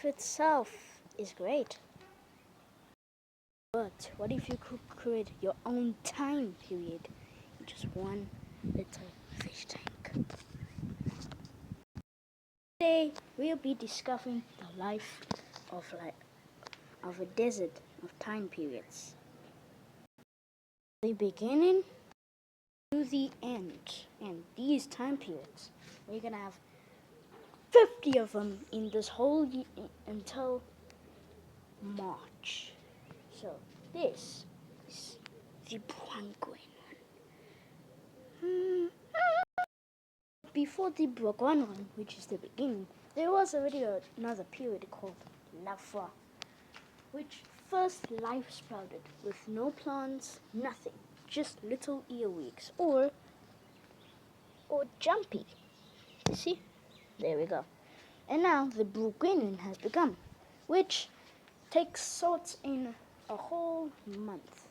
life itself is great. But what if you could create your own time period in just one little fish tank? Today we'll be discovering the life of a desert of time periods. The beginning to the end, and these time periods, we're gonna have 50 of them in this whole year until March. So this is the begrin. Before the begrin, which is the beginning, there was already another period called lava, which first life sprouted with no plants, nothing, just little earwigs or jumpy. You see? There we go. And now the begrin has begun, which takes sorts in a whole month.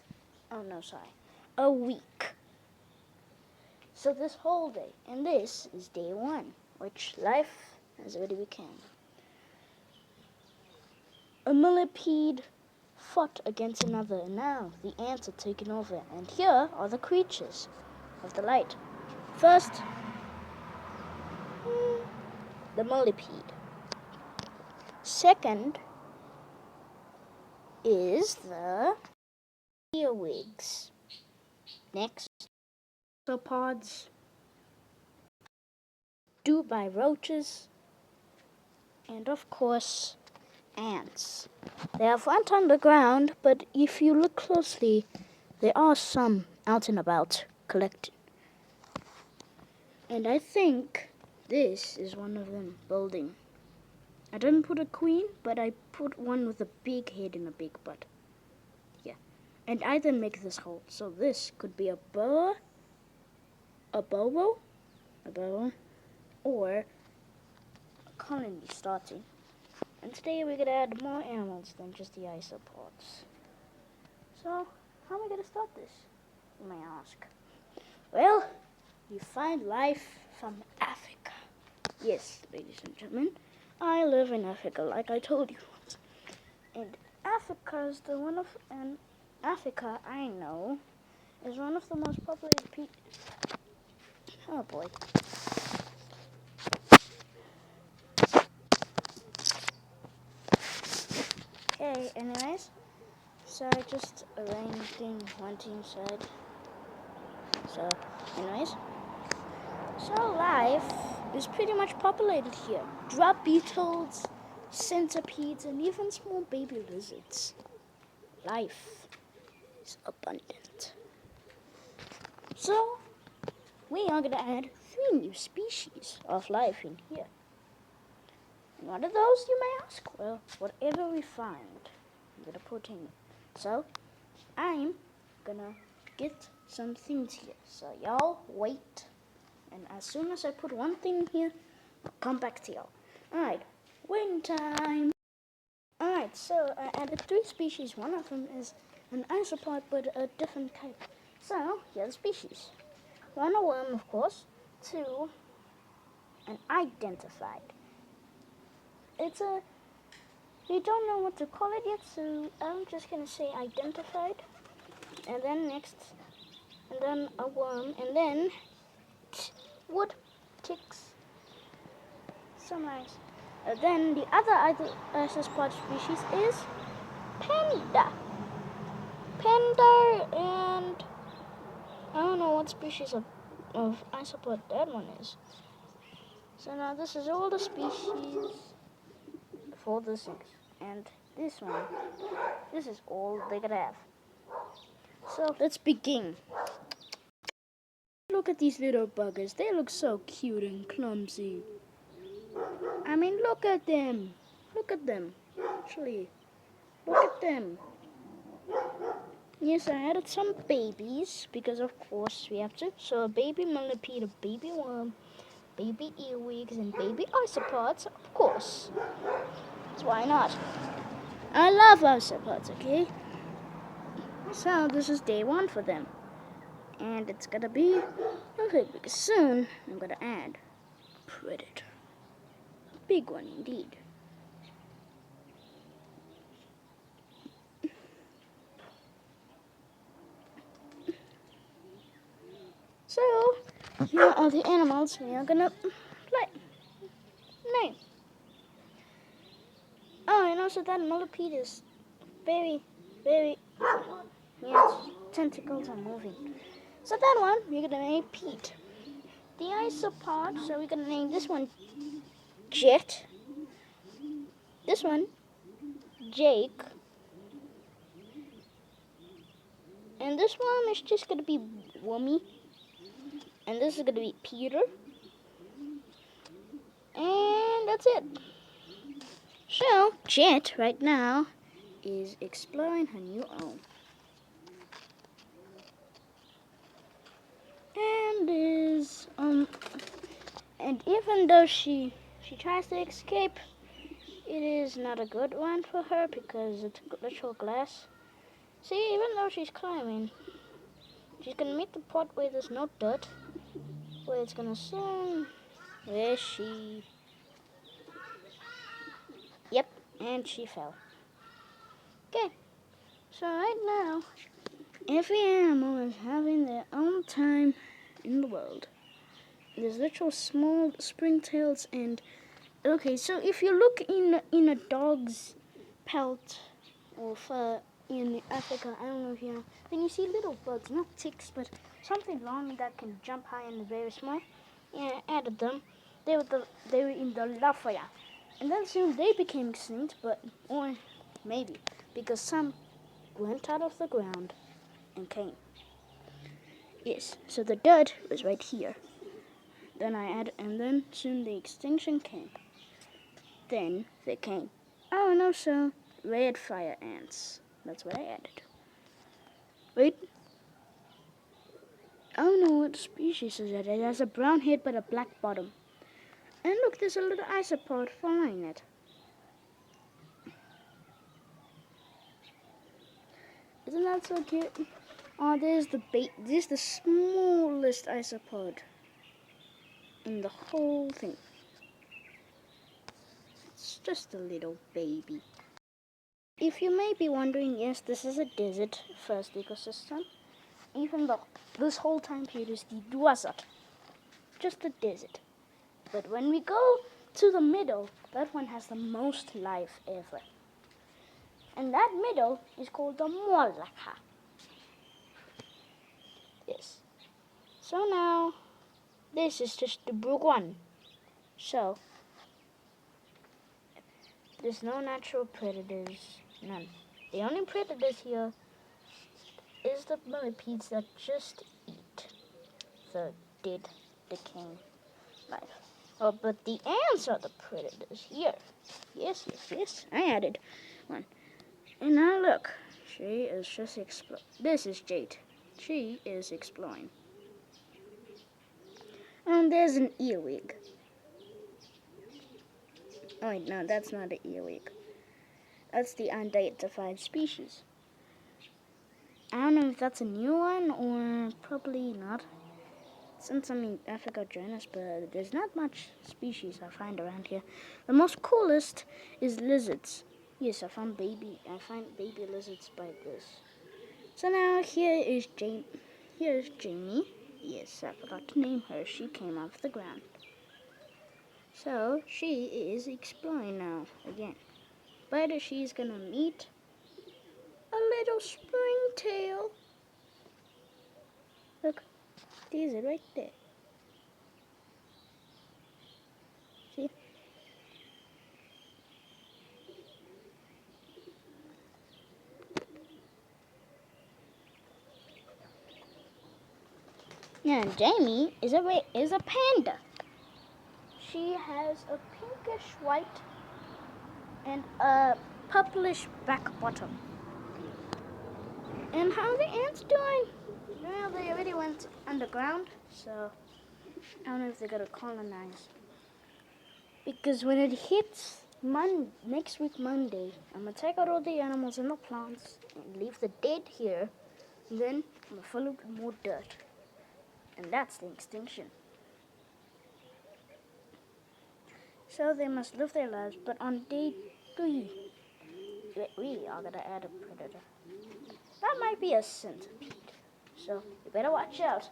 Oh no, sorry, a week. So this whole day, and this is day one, which life has already begun. A millipede fought against another, and now the ants are taking over. And here are the creatures of the light. First, the millipede. Second is the earwigs. Next, pods, Dubai roaches, and of course, ants. They are found underground, but if you look closely, there are some out and about collecting. And I think this is one of them building. I didn't put a queen, but I put one with a big head and a big butt. Yeah. And I then make this hole. So this could be a boa, a bobo, or a colony starting. And today we're going to add more animals than just the isopods. So, how am I going to start this, you may ask? Well, you find life from Africa. Yes, ladies and gentlemen, I live in Africa, like I told you once. And Africa I know is one of the most populated people. Oh boy. Okay, anyways, so I just arranging one team side. So, anyways, so life is pretty much populated here. Drop beetles, centipedes, and even small baby lizards. Life is abundant. So, we are going to add 3 new species of life in here. And what are those, you may ask? Well, whatever we find, I'm going to put in. So, I'm going to get some things here. So, y'all wait. And as soon as I put one thing here, I'll come back to y'all. Alright, waiting time. Alright, so I added 3 species. One of them is an isopod, but a different type. So, here are the species. 1, a worm, of course. 2, an identified. We don't know what to call it yet, so I'm just going to say identified. And then next, and then a worm, and then wood ticks. So nice. Then the other isopod species is panda. Panda, and I don't know what species of isopod that one is. So now this is all the species for the things. And this one, this is all they could have. So let's begin. Look at these little buggers. They look so cute and clumsy. I mean, look at them. Look at them. Actually, look at them. Yes, I added some babies because of course we have to. So a baby millipede, a baby worm, baby earwigs, and baby isopods, of course. So why not? I love isopods, okay? So this is day 1 for them. And it's gonna be okay because soon I'm gonna add predator. A big one indeed. Here are the animals we are gonna play. Name. Oh, and also that millipede is very, very, yes, tentacles are moving. So that one, we're gonna name Pete. The isopod, so we're gonna name this one Jet. This one, Jake. And this one is just gonna be Wummy. And this is gonna be Peter. And that's it. So, Jet right now is exploring her new home. And even though she tries to escape, it is not a good one for her because it's literal glass. See, even though she's climbing, she's gonna meet the part where there's no dirt, where it's gonna swim. Where she? Yep, and she fell. Okay, so right now, every animal is having their own time in the world. There's literal small springtails and okay, so if you look in a dog's pelt or fur in Africa, I don't know if you know, then you see little bugs, not ticks, but something long that can jump high and very small. Yeah, I added them. They were in the lafaya, and then soon they became extinct, or maybe because some went out of the ground and came. Yes, so the dirt was right here. Then and then soon the extinction came. Then they came. Oh, and also red fire ants. That's what I added. Wait. I don't know what species is it. It has a brown head but a black bottom. And look, there's a little isopod following it. Isn't that so cute? Oh, there's the bait. This is the smallest isopod in the whole thing. It's just a little baby. If you may be wondering, yes, this is a desert first ecosystem. Even though this whole time period is the desert, just a desert. But when we go to the middle, that one has the most life ever. And that middle is called the Molaka. Yes. So now, this is just the begrin. So, there's no natural predators, none. The only predators here is the millipedes that just eat the dead, decaying life. Oh, but the ants are the predators here. Yes, I added one. And now look, she is just exploring. This is Jade. She is exploring. And there's an earwig. Oh wait, no, that's not an earwig. That's the unidentified species. I don't know if that's a new one or probably not. Since I'm in Africa genus, but there's not much species I find around here. The most coolest is lizards. Yes, I find baby lizards by this. So now here is Jane. Here's Jamie. Yes, I forgot to name her. She came off the ground. So she is exploring now again. But she's gonna meet a little springtail. Look, there's it right there. See? Yeah, Jamie is a panda. She has a pinkish white and a purplish back bottom. And how are the ants doing? Well, they already went underground, so I don't know if they're gonna colonize. Because when it hits next week Monday, I'm gonna take out all the animals and the plants and leave the dead here. And then I'm gonna fill it with more dirt. And that's the extinction. So they must live their lives, but on day 3, we are gonna add a predator. That might be a centipede, so you better watch out.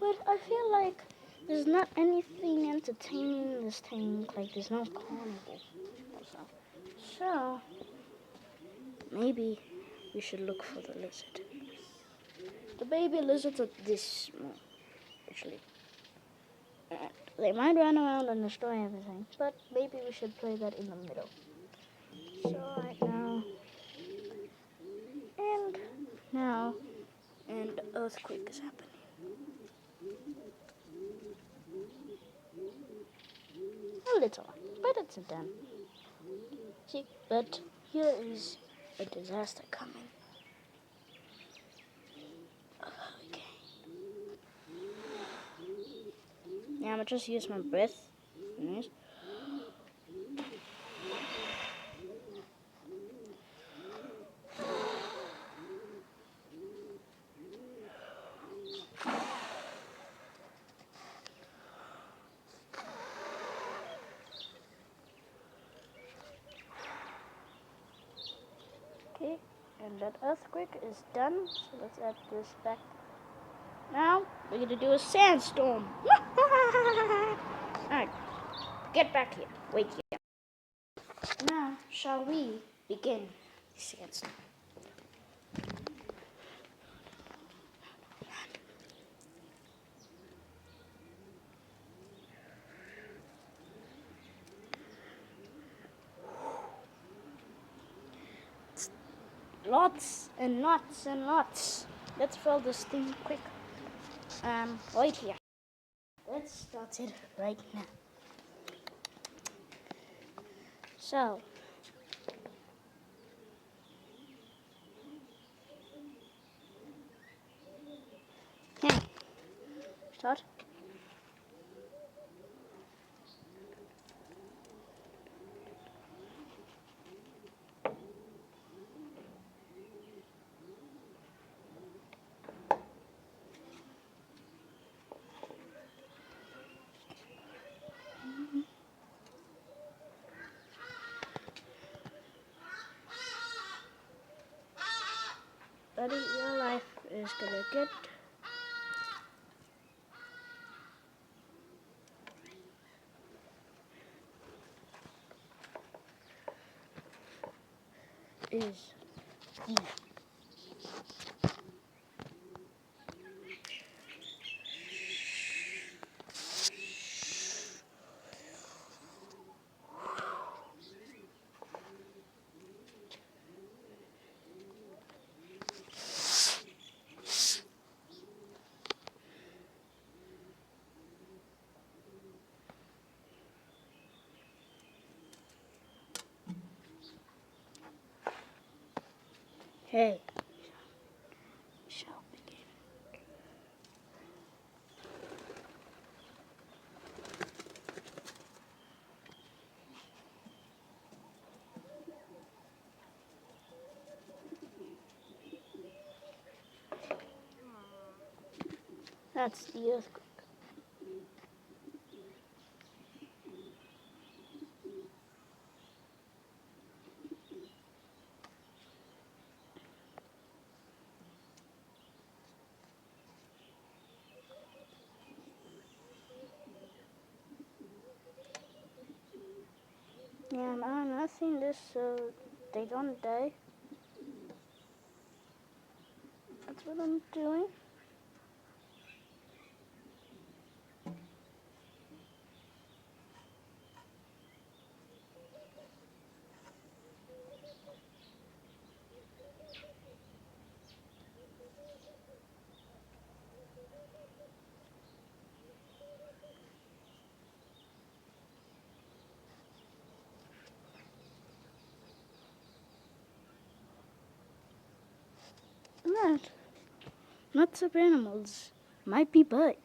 But I feel like there's not anything entertaining in this tank. Like there's no carnival. Also. So maybe we should look for the lizard. The baby lizards are this small, actually. They might run around and destroy everything, but maybe we should play that in the middle. So right now, and now, and the earthquake is happening. A little, but it's done. See, but here is a disaster coming. Okay. Yeah, I'm gonna just use my breath. Nice. Okay, and that earthquake is done. So let's add this back. Now we're gonna do a sandstorm. Alright, get back here. Wait here. Now, shall we begin the sandstorm? Lots and lots and lots. Let's fill this thing quick. Right here. Let's start it right now. So, start. Buddy, your life is gonna get is hey. Shall begin. That's the earthquake. Yeah, I'm nothing this so they don't die. That's what I'm doing. Not. Lots of animals might be bad,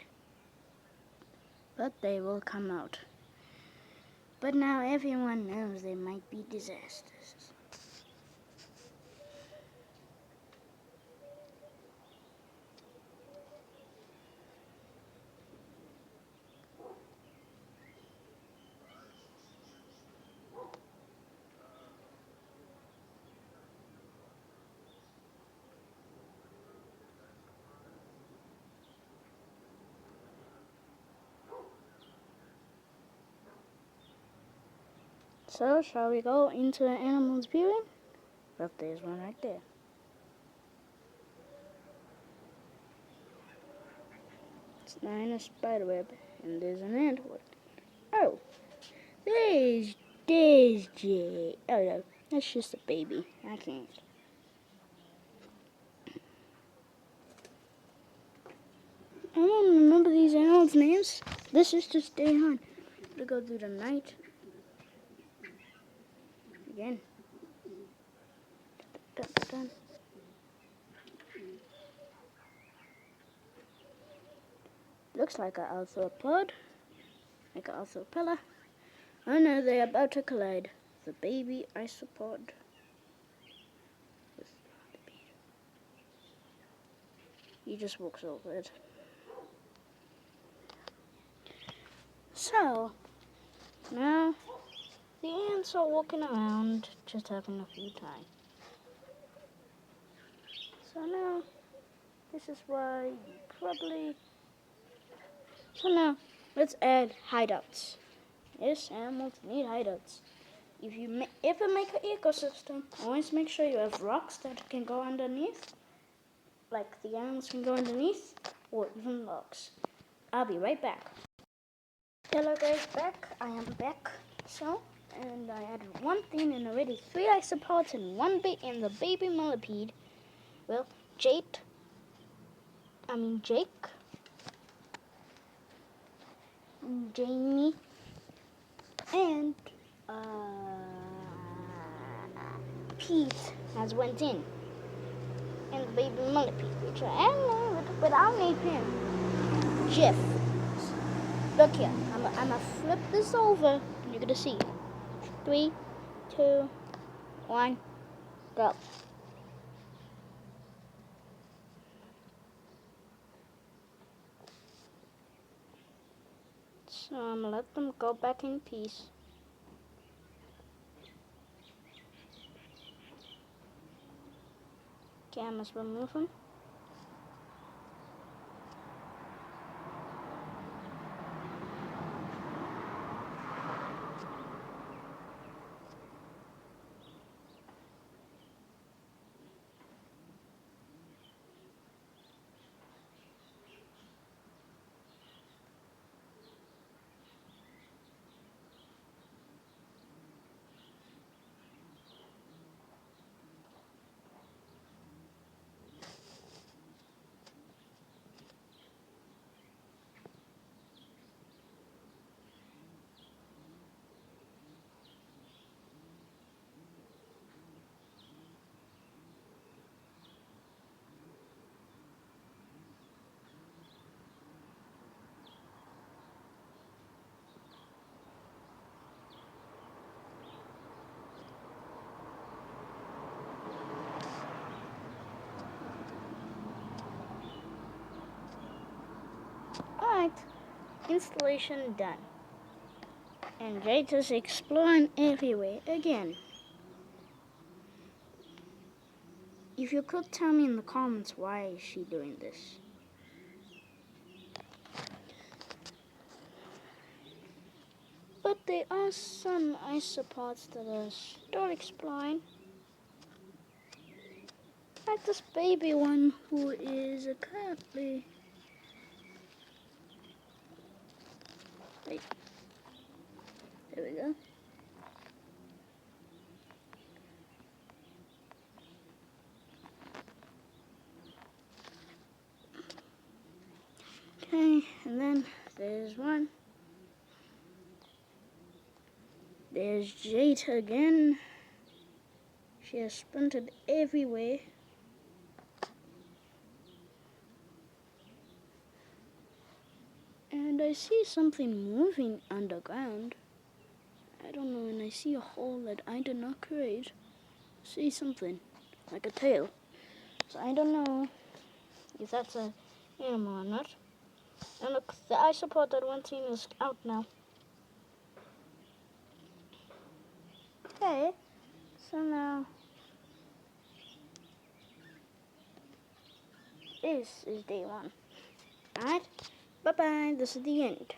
but they will come out. But now everyone knows there might be disasters. So, shall we go into the animal's viewing? Well, there's one right there. It's not in a spider web, and there's an antwood. Oh, there's Jay. Oh no, that's just a baby. I can't. I don't remember these animals' names. This is just day one. We go through the night. Again. Dun, dun, dun. Looks like an arthropod. Like an arthropella. Oh no, they're about to collide. The baby isopod. He just walks over it. So, now the ants are walking around, just having a few time. So now, this is why you probably... So now, let's add hideouts. Yes, animals need hideouts. If you ever make an ecosystem, always make sure you have rocks that can go underneath. Like the animals can go underneath, or even logs. I'll be right back. Hello guys, I am back. So, and I added one thing and already 3 isopods and one bait in the baby millipede. Well, Jake, Jamie, and Pete has went in. And the baby millipede, which I don't know, but I'll name him Jeff. Look here, I'm gonna flip this over, and you're gonna see. 3, 2, 1, go. So I'm gonna let them go back in peace. Okay, I must remove them. Alright, installation done. And Jade is exploring everywhere again. If you could tell me in the comments why is she doing this. But there are some isopods that are still exploring. Like this baby one who is currently... Wait. There we go. Okay, and then there's one. There's Jade again. She has sprinted everywhere. And I see something moving underground. I don't know, and I see a hole that I did not create. I see something, like a tail. So I don't know if that's an animal or not. And look, the isopod that went in is out now. Okay, so now this is day one. Alright, bye-bye, this is the end.